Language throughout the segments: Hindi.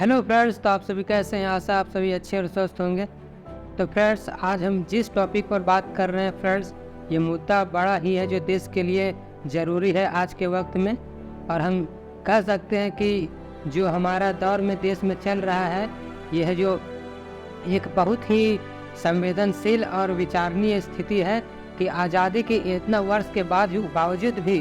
हेलो फ्रेंड्स, तो आप सभी कैसे हैं। आशा आप सभी अच्छे और स्वस्थ होंगे। तो फ्रेंड्स, आज हम जिस टॉपिक पर बात कर रहे हैं फ्रेंड्स, ये मुद्दा बड़ा ही है जो देश के लिए ज़रूरी है आज के वक्त में। और हम कह सकते हैं कि जो हमारा दौर में देश में चल रहा है, यह है जो एक बहुत ही संवेदनशील और विचारणीय स्थिति है कि आज़ादी के इतना वर्ष के बावजूद भी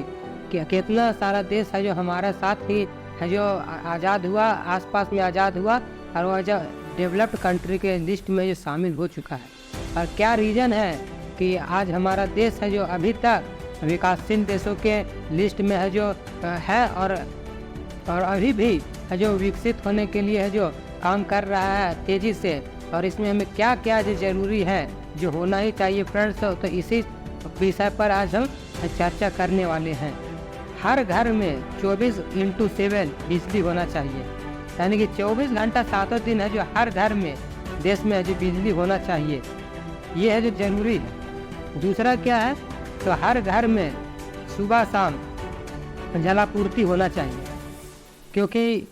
कि कितना सारा देश है जो हमारा साथ ही है जो आज़ाद हुआ, आसपास में आज़ाद हुआ और वह जो डेवलप्ड कंट्री के लिस्ट में जो शामिल हो चुका है। और क्या रीज़न है कि आज हमारा देश है जो अभी तक विकासशील देशों के लिस्ट में है जो है और अभी भी है जो विकसित होने के लिए है जो काम कर रहा है तेज़ी से। और इसमें हमें क्या क्या जो ज़रूरी है, जो होना ही चाहिए फ्रेंड्स, तो इसी विषय पर आज हम चर्चा करने वाले हैं। हर घर में 24/7 बिजली होना चाहिए, यानी कि 24 घंटा 7 दिन है जो हर घर में देश में जो बिजली होना चाहिए, ये है जो ज़रूरी है। दूसरा क्या है, तो हर घर में सुबह शाम जलापूर्ति होना चाहिए, क्योंकि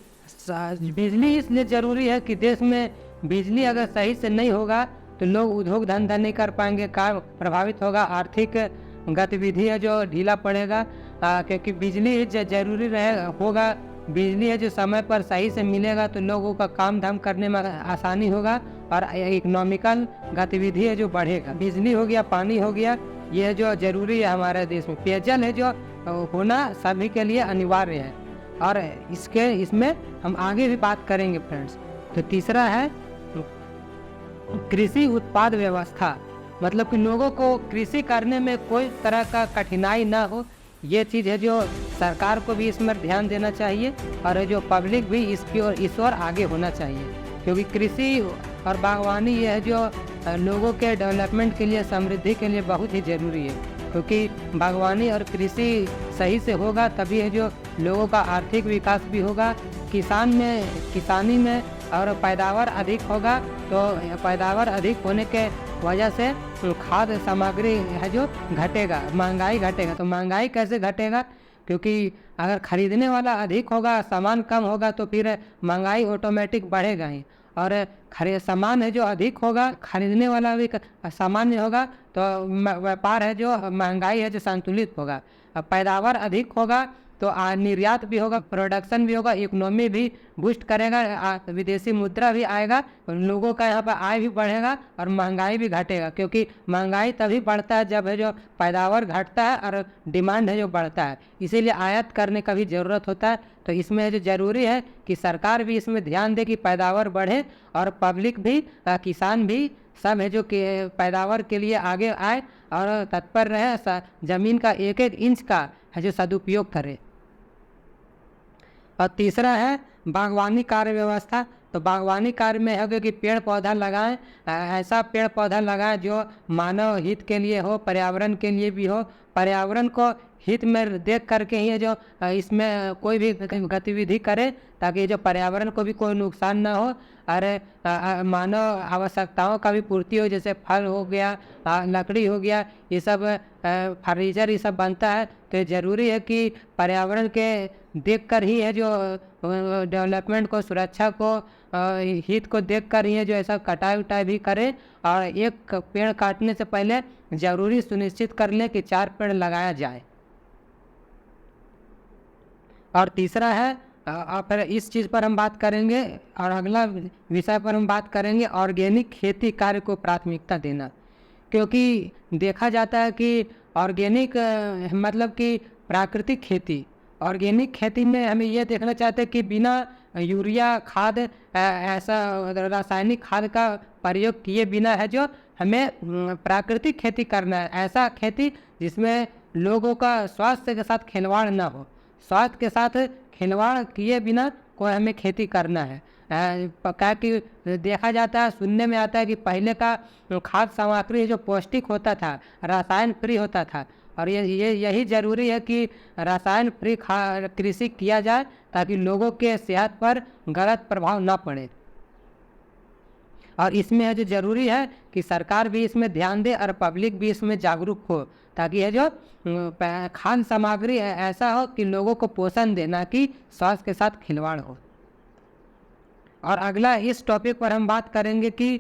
बिजली इसलिए ज़रूरी है कि देश में बिजली अगर सही से नहीं होगा तो लोग उद्योग धंधा नहीं कर पाएंगे, काम प्रभावित होगा, आर्थिक गतिविधि है जो ढीला पड़ेगा। क्योंकि बिजली ज़रूरी होगा, बिजली है जो समय पर सही से मिलेगा तो लोगों का काम धाम करने में आसानी होगा और इकोनॉमिकल गतिविधि है जो बढ़ेगा। बिजली हो गया, पानी हो गया, ये जो ज़रूरी है हमारे देश में। पेयजल है जो होना सभी के लिए अनिवार्य है और इसमें हम आगे भी बात करेंगे फ्रेंड्स। तो तीसरा है कृषि उत्पाद व्यवस्था, मतलब कि लोगों को कृषि करने में कोई तरह का कठिनाई ना हो, ये चीज़ है जो सरकार को भी इसमें ध्यान देना चाहिए और जो पब्लिक भी इस ओर आगे होना चाहिए। क्योंकि कृषि और बागवानी ये है जो लोगों के डेवलपमेंट के लिए, समृद्धि के लिए बहुत ही ज़रूरी है। क्योंकि बागवानी और कृषि सही से होगा तभी है जो लोगों का आर्थिक विकास भी होगा, किसानी में और पैदावार अधिक होगा, तो पैदावार अधिक होने के वजह से खाद्य सामग्री है जो घटेगा, महंगाई घटेगा। तो महंगाई कैसे घटेगा, क्योंकि अगर खरीदने वाला अधिक होगा, सामान कम होगा, तो फिर महंगाई ऑटोमेटिक बढ़ेगा ही। और सामान है जो अधिक होगा, खरीदने वाला भी सामान्य होगा, तो व्यापार है जो महंगाई है जो संतुलित होगा। पैदावार अधिक होगा तो निर्यात भी होगा, प्रोडक्शन भी होगा, इकोनॉमी भी बूस्ट करेगा, विदेशी मुद्रा भी आएगा, लोगों का यहाँ पर आय भी बढ़ेगा और महंगाई भी घटेगा। क्योंकि महंगाई तभी बढ़ता है जब है जो पैदावार घटता है और डिमांड है जो बढ़ता है, इसीलिए आयात करने का भी ज़रूरत होता है। तो इसमें जो ज़रूरी है कि सरकार भी इसमें ध्यान दे कि पैदावार बढ़े और पब्लिक भी, किसान भी सब है जो कि पैदावार के लिए आगे आए और तत्पर रहे, ज़मीन का एक एक इंच का है जो सदुपयोग करे। और तीसरा है बागवानी कार्य व्यवस्था। तो बागवानी कार्य में है कि पेड़ पौधा लगाएं, ऐसा पेड़ पौधा लगाएं जो मानव हित के लिए हो, पर्यावरण के लिए भी हो। पर्यावरण को हित में देख करके ही जो इसमें कोई भी गतिविधि करे, ताकि जो पर्यावरण को भी कोई नुकसान ना हो और मानव आवश्यकताओं का भी पूर्ति हो। जैसे फल हो गया, लकड़ी हो गया, ये सब फर्नीचर ये सब बनता है, तो ज़रूरी है कि पर्यावरण के देखकर ही है जो डेवलपमेंट को, सुरक्षा को, हित को देखकर ही है जो ऐसा कटाई उटाई भी करे। और एक पेड़ काटने से पहले ज़रूरी सुनिश्चित कर ले कि 4 पेड़ लगाया जाए। और तीसरा है, फिर इस चीज़ पर हम बात करेंगे और अगला विषय पर हम बात करेंगे ऑर्गेनिक खेती कार्य को प्राथमिकता देना। क्योंकि देखा जाता है कि ऑर्गेनिक मतलब कि प्राकृतिक खेती, ऑर्गेनिक खेती में हमें ये देखना चाहते हैं कि बिना यूरिया खाद, ऐसा रासायनिक खाद का प्रयोग किए बिना है जो हमें प्राकृतिक खेती करना है। ऐसा खेती जिसमें लोगों का स्वास्थ्य के साथ खिलवाड़ ना हो, स्वास्थ्य के साथ खिलवाड़ किए बिना कोई हमें खेती करना है। क्या कि देखा जाता है, सुनने में आता है कि पहले का खाद्य सामग्री जो पौष्टिक होता था, रसायन फ्री होता था। और यही ज़रूरी है कि रसायन फ्री कृषि किया जाए, ताकि लोगों के सेहत पर गलत प्रभाव ना पड़े। और इसमें है जो ज़रूरी है कि सरकार भी इसमें ध्यान दे और पब्लिक भी इसमें जागरूक हो, ताकि ये जो खाद्य सामग्री ऐसा हो कि लोगों को पोषण दे, ना कि स्वास्थ्य के साथ खिलवाड़ हो। और अगला इस टॉपिक पर हम बात करेंगे कि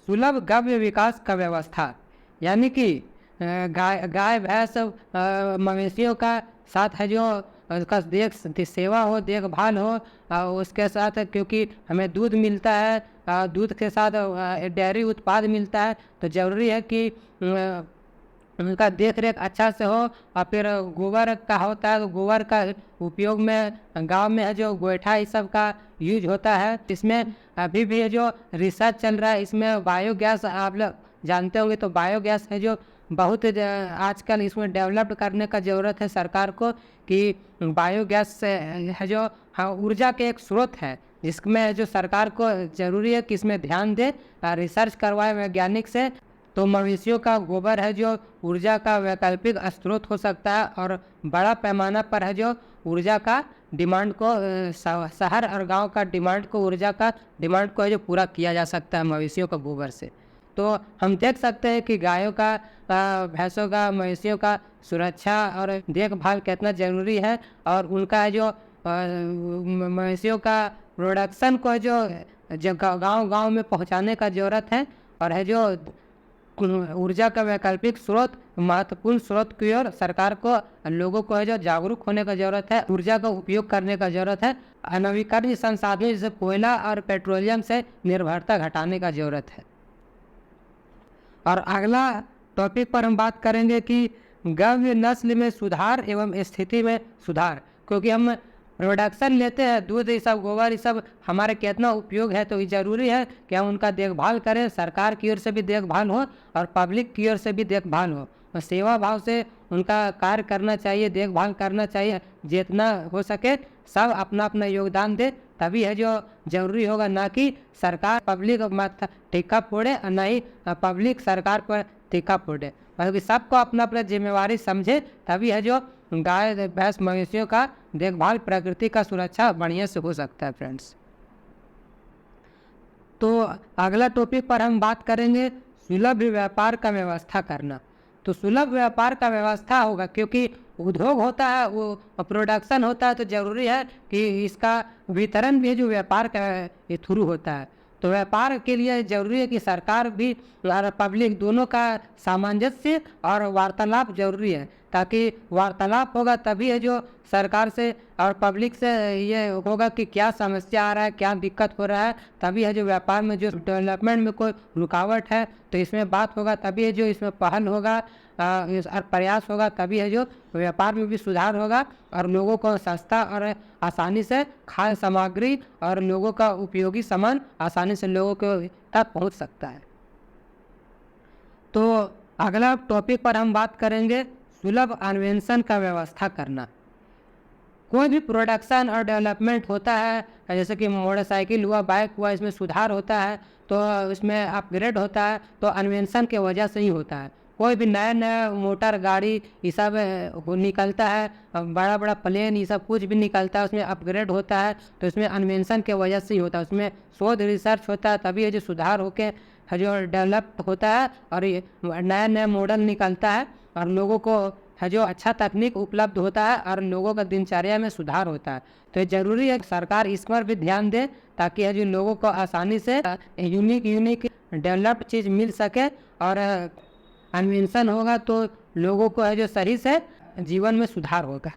सुलभ गव्य विकास का व्यवस्था, यानी कि गाय भैंस मवेशियों का साथ है जो उसका सेवा हो, देखभाल हो, उसके साथ क्योंकि हमें दूध मिलता है, दूध के साथ डेयरी उत्पाद मिलता है, तो ज़रूरी है कि उनका देख रेख अच्छा से हो। और फिर गोबर का होता है तो गोबर का उपयोग में गांव में है जो गोइठा इस सब का यूज होता है। इसमें अभी भी जो रिसर्च चल रहा है, इसमें बायोगैस आप लोग जानते होंगे, तो बायोगैस है जो बहुत आजकल इसमें डेवलप करने का ज़रूरत है सरकार को, कि बायोगैस से है जो ऊर्जा के एक स्रोत है, जिसमें जो सरकार को ज़रूरी है कि इसमें ध्यान दे, रिसर्च करवाए वैज्ञानिक से। तो मवेशियों का गोबर है जो ऊर्जा का वैकल्पिक स्रोत हो सकता है, और बड़ा पैमाना पर है जो ऊर्जा का डिमांड को शहर और गांव का डिमांड को, ऊर्जा का डिमांड को है जो पूरा किया जा सकता है मवेशियों का गोबर से। तो हम देख सकते हैं कि गायों का, भैंसों का, मवेशियों का सुरक्षा और देखभाल कितना ज़रूरी है, और उनका जो मवेशियों का प्रोडक्शन को जो गांव में पहुंचाने का ज़रूरत है, और है जो ऊर्जा का वैकल्पिक स्रोत, महत्वपूर्ण स्रोत की ओर सरकार को, लोगों को है जो जागरूक होने का ज़रूरत है, ऊर्जा का उपयोग करने का ज़रूरत है, नवीकरणीय संसाधनों जैसे कोयला और पेट्रोलियम से निर्भरता घटाने का ज़रूरत है। और अगला टॉपिक पर हम बात करेंगे कि गव्य नस्ल में सुधार एवं स्थिति में सुधार, क्योंकि हम प्रोडक्शन लेते हैं, दूध ये सब, गोबर ये सब हमारे कितना उपयोग है, तो ये ज़रूरी है कि हम उनका देखभाल करें, सरकार की ओर से भी देखभाल हो और पब्लिक की ओर से भी देखभाल हो, और सेवा भाव से उनका कार्य करना चाहिए, देखभाल करना चाहिए, जितना हो सके सब अपना अपना योगदान दे, तभी है जो ज़रूरी होगा, ना कि सरकार पब्लिक माथा टीका फोड़े और ना ही पब्लिक सरकार पर टीका फोड़े, बल्कि सबको अपना अपना जिम्मेवारी समझे, तभी है जो गाय भैंस मवेशियों का देखभाल, प्रकृति का सुरक्षा बढ़िया से हो सकता है फ्रेंड्स। तो अगला टॉपिक पर हम बात करेंगे सुलभ व्यापार का व्यवस्था करना। तो सुलभ व्यापार का व्यवस्था होगा, क्योंकि उद्योग होता है, वो प्रोडक्शन होता है, तो ज़रूरी है कि इसका वितरण भी जो व्यापार के थ्रू होता है। तो व्यापार के लिए ज़रूरी है कि सरकार भी और पब्लिक दोनों का सामंजस्य और वार्तालाप जरूरी है, ताकि वार्तालाप होगा तभी है जो सरकार से और पब्लिक से ये होगा कि क्या समस्या आ रहा है, क्या दिक्कत हो रहा है, तभी है जो व्यापार में जो डेवलपमेंट में कोई रुकावट है तो इसमें बात होगा, तभी है जो इसमें पहल होगा और प्रयास होगा, तभी है जो व्यापार में भी सुधार होगा और लोगों को सस्ता और आसानी से खाद्य सामग्री और लोगों का उपयोगी सामान आसानी से लोगों के तक पहुंच सकता है। तो अगला टॉपिक पर हम बात करेंगे सुलभ अन्वेषण का व्यवस्था करना। कोई भी प्रोडक्शन और डेवलपमेंट होता है, जैसे कि मोटरसाइकिल हुआ, बाइक हुआ, इसमें सुधार होता है तो इसमें अपग्रेड होता है, तो अन्वेषण के वजह से ही होता है। कोई भी नया नया मोटर गाड़ी ये सब निकलता है, बड़ा बड़ा प्लेन ये सब कुछ भी निकलता है, उसमें अपग्रेड होता है, तो इसमें अन्वेषण के वजह से ही होता है। उसमें शोध रिसर्च होता है, तभी ये जो सुधार होके जो डेवलप होता है और ये नया नया मॉडल निकलता है और लोगों को है जो अच्छा तकनीक उपलब्ध होता है और लोगों का दिनचर्या में सुधार होता है। तो ये ज़रूरी है कि सरकार इस पर भी ध्यान दे, ताकि है जो लोगों को आसानी से यूनिक डेवलप्ड चीज़ मिल सके और अन्वेषण होगा तो लोगों को है जो सही से जीवन में सुधार होगा।